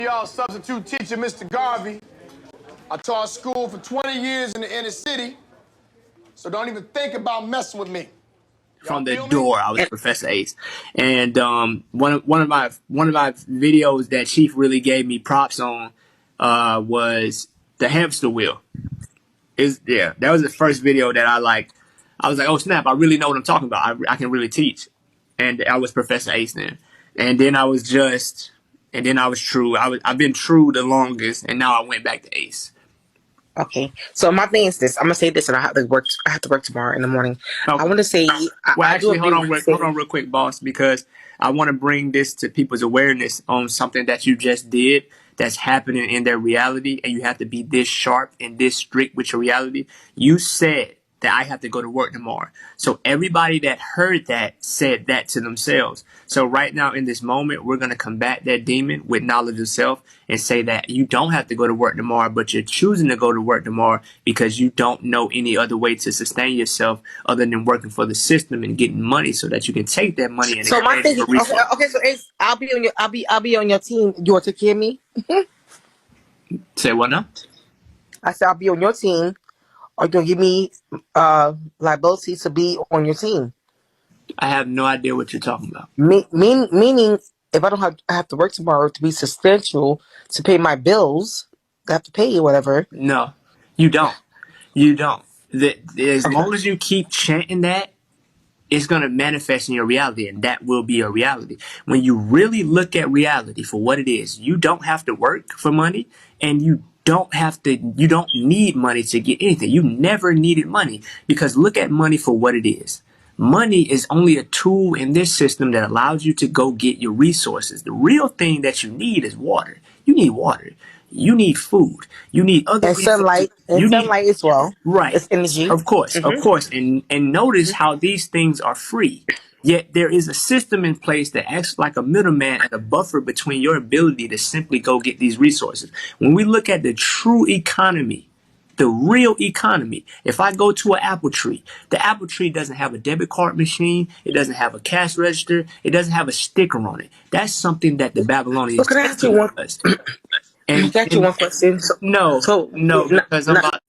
Y'all substitute teacher, Mr. Garvey. I taught school for 20 years in the inner city, so don't even think about messing with me. From the door, I was Professor Ace, and one of my videos that Chief really gave me props on was the hamster wheel. That was the first video that I liked. I was like, oh snap, I really know what I'm talking about. I can really teach, and I was Professor Ace then, and then I was true. I've been true the longest, and now I went back to Ace. Okay, so my thing is this. I'm gonna say this, and I have to work tomorrow in the morning. Okay. I want to say. Hold on real quick, boss, because I want to bring this to people's awareness on something that you just did that's happening in their reality, and you have to be this sharp and this strict with your reality. You said that I have to go to work tomorrow. So everybody that heard that said that to themselves. So right now in this moment, we're going to combat that demon with knowledge of self and say that you don't have to go to work tomorrow, but you're choosing to go to work tomorrow because you don't know any other way to sustain yourself other than working for the system and getting money so that you can take that money and so my thing is, okay, so Ace, I'll be on your team. You want to take care of me? Say what now? I said I'll be on your team. Are you going to give me liability to be on your team? I have no idea what you're talking about. Meaning, if I have to work tomorrow to be substantial to pay my bills, I have to pay you whatever. No, you don't. You don't. As long as you keep chanting that, it's going to manifest in your reality, and that will be your reality. When you really look at reality for what it is, you don't have to work for money, and you don't need money to get anything. You never needed money, because look at money for what it is. Money is only a tool in this system that allows you to go get your resources. The real thing that you need is water. You need water. You need food. You need other and sunlight. And sunlight as well. Right. It's energy. Of course. Mm-hmm. Of course. And notice how these things are free. Yet there is a system in place that acts like a middleman and a buffer between your ability to simply go get these resources. When we look at the true economy, the real economy, if I go to an apple tree, the apple tree doesn't have a debit card machine. It doesn't have a cash register. It doesn't have a sticker on it. That's something that the Babylonians does. And one question.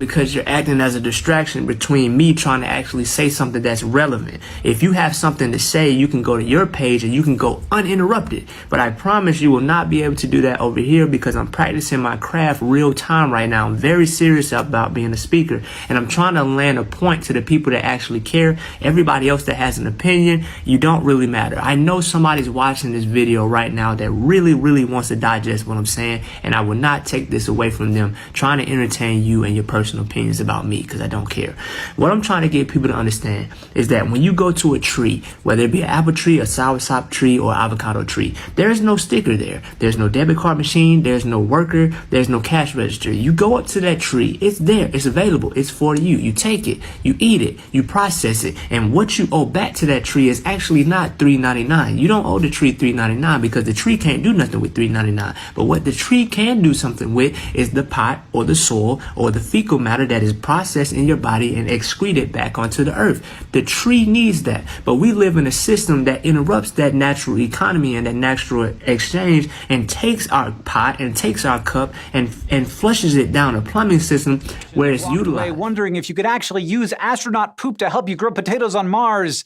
Because you're acting as a distraction between me trying to actually say something that's relevant. If you have something to say, you can go to your page and you can go uninterrupted. But I promise you will not be able to do that over here because I'm practicing my craft real time right now. I'm very serious about being a speaker, and I'm trying to land a point to the people that actually care. Everybody else that has an opinion, you don't really matter. I know somebody's watching this video right now that really, really wants to digest what I'm saying, and I will not take this away from them trying to entertain you and your personal opinions about me, because I don't care. What I'm trying to get people to understand is that when you go to a tree, whether it be an apple tree, a soursop tree, or avocado tree, there's no sticker there. There's no debit card machine. There's no worker. There's no cash register. You go up to that tree. It's there. It's available. It's for you. You take it. You eat it. You process it. And what you owe back to that tree is actually not $3.99. You don't owe the tree $3.99 because the tree can't do nothing with $3.99. But what the tree can do something with is the pot or the soil or the fecal matter that is processed in your body and excreted back onto the earth. The tree needs that, but we live in a system that interrupts that natural economy and that natural exchange and takes our pot and takes our cup and flushes it down a plumbing system where it's utilized. Wondering if you could actually use astronaut poop to help you grow potatoes on Mars.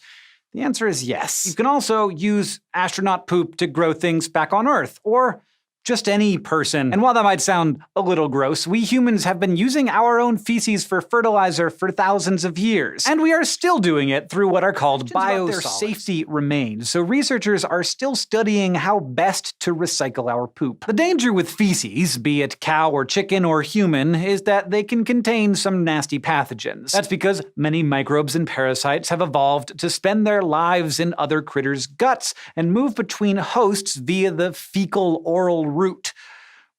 The answer is yes. You can also use astronaut poop to grow things back on Earth, or just any person. And while that might sound a little gross, we humans have been using our own feces for fertilizer for thousands of years. And we are still doing it through what are called biosolids. Their safety remains, so researchers are still studying how best to recycle our poop. The danger with feces, be it cow or chicken or human, is that they can contain some nasty pathogens. That's because many microbes and parasites have evolved to spend their lives in other critters' guts and move between hosts via the fecal-oral route,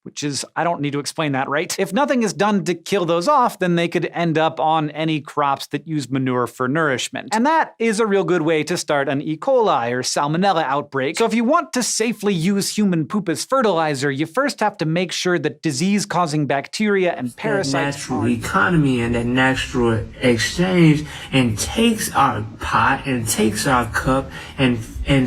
which is, I don't need to explain that, right? If nothing is done to kill those off, then they could end up on any crops that use manure for nourishment. And that is a real good way to start an E. coli or salmonella outbreak. So if you want to safely use human poop as fertilizer, you first have to make sure that disease-causing bacteria and parasites... That natural economy and that natural exchange and takes our pot and takes our cup and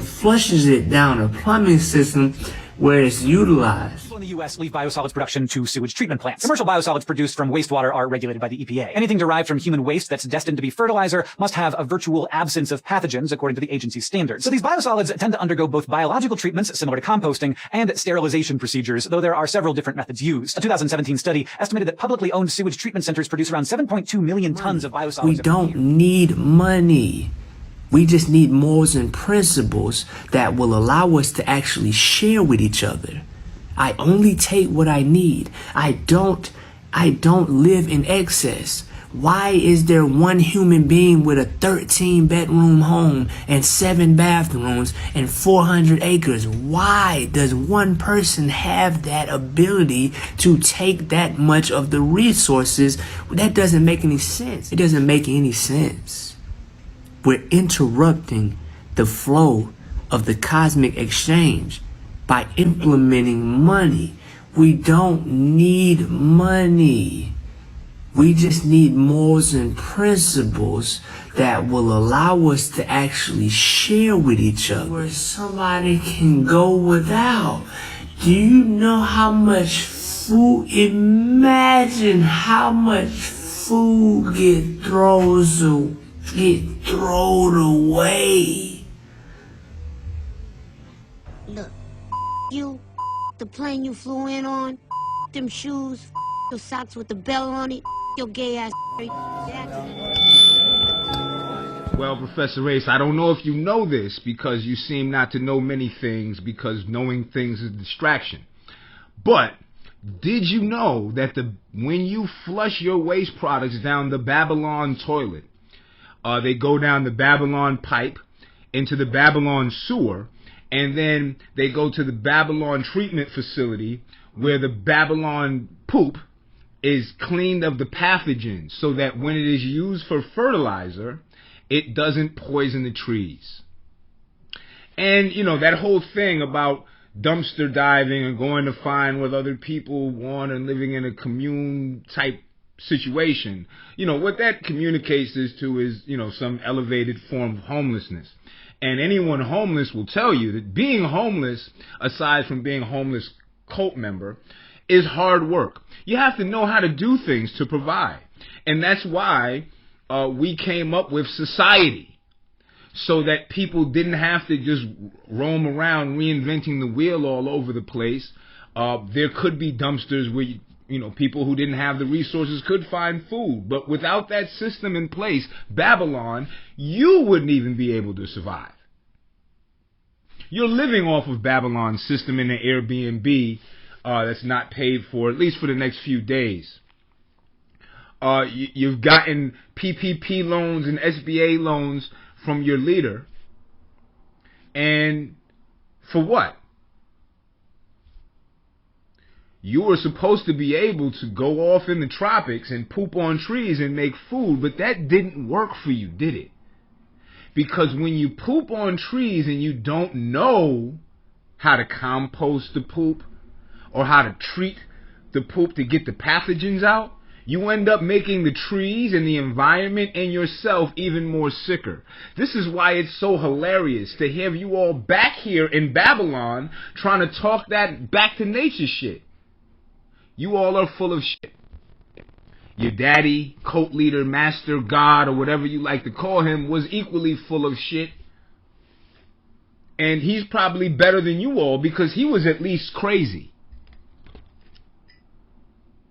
flushes it down a plumbing system where it's utilized. In the U.S. leave biosolids production to sewage treatment plants. Commercial biosolids produced from wastewater are regulated by the EPA. Anything derived from human waste that's destined to be fertilizer must have a virtual absence of pathogens according to the agency's standards. So these biosolids tend to undergo both biological treatments similar to composting and sterilization procedures, though there are several different methods used. A 2017 study estimated that publicly owned sewage treatment centers produce around 7.2 million tons of biosolids. We don't need money. We just need morals and principles that will allow us to actually share with each other. I only take what I need. I don't live in excess. Why is there one human being with a 13-bedroom home and 7 bathrooms and 400 acres? Why does one person have that ability to take that much of the resources? That doesn't make any sense. It doesn't make any sense. We're interrupting the flow of the cosmic exchange by implementing money. We don't need money. We just need morals and principles that will allow us to actually share with each other, where somebody can go without. Do you know how much food? Imagine how much food get thrown away. Look, you, the plane you flew in on, them shoes, your socks with the bell on it, your gay ass. Well, Professor Ace, I don't know if you know this because you seem not to know many things because knowing things is a distraction. But did you know that when you flush your waste products down the Babylon toilet, they go down the Babylon pipe into the Babylon sewer, and then they go to the Babylon treatment facility where the Babylon poop is cleaned of the pathogens so that when it is used for fertilizer, it doesn't poison the trees. And, you know, that whole thing about dumpster diving and going to find what other people want and living in a commune type situation, you know, what that communicates is some elevated form of homelessness. And anyone homeless will tell you that being homeless, aside from being a homeless cult member, is hard work. You have to know how to do things to provide. And that's why we came up with society, so that people didn't have to just roam around reinventing the wheel all over the place. There could be dumpsters where people who didn't have the resources could find food. But without that system in place, Babylon, you wouldn't even be able to survive. You're living off of Babylon's system in an Airbnb that's not paid for, at least for the next few days. You've gotten PPP loans and SBA loans from your leader. And for what? You were supposed to be able to go off in the tropics and poop on trees and make food, but that didn't work for you, did it? Because when you poop on trees and you don't know how to compost the poop or how to treat the poop to get the pathogens out, you end up making the trees and the environment and yourself even more sicker. This is why it's so hilarious to have you all back here in Babylon trying to talk that back to nature shit. You all are full of shit. Your daddy, cult leader, master, God, or whatever you like to call him, was equally full of shit. And he's probably better than you all because he was at least crazy.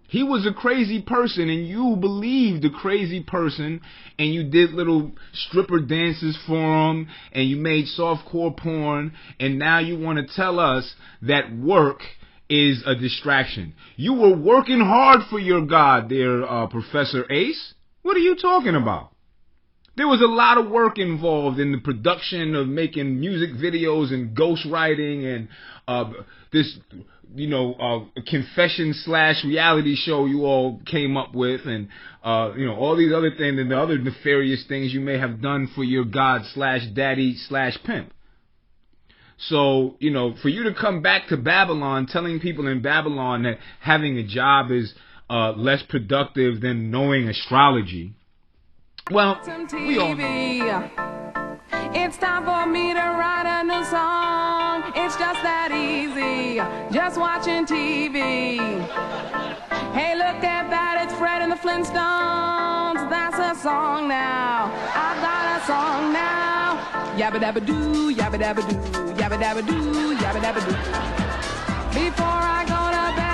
He was a crazy person, and you believed the crazy person, and you did little stripper dances for him, and you made softcore porn, and now you want to tell us that work is a distraction. You were working hard for your God there, Professor Ace. What are you talking about? There was a lot of work involved in the production of making music videos and ghostwriting and this confession/reality show you all came up with, and all these other things and the other nefarious things you may have done for your God/daddy/pimp. So, for you to come back to Babylon telling people in Babylon that having a job is less productive than knowing astrology, well, we all know. It's time for me to write a new song. home, it's just that easy, just watching TV. Hey, look at that, it's Fred and the Flintstones. That's a song now, I've got a song now. Yabba dabba doo, yabba dabba doo, yabba dabba doo, yabba dabba doo. Before I go to bed,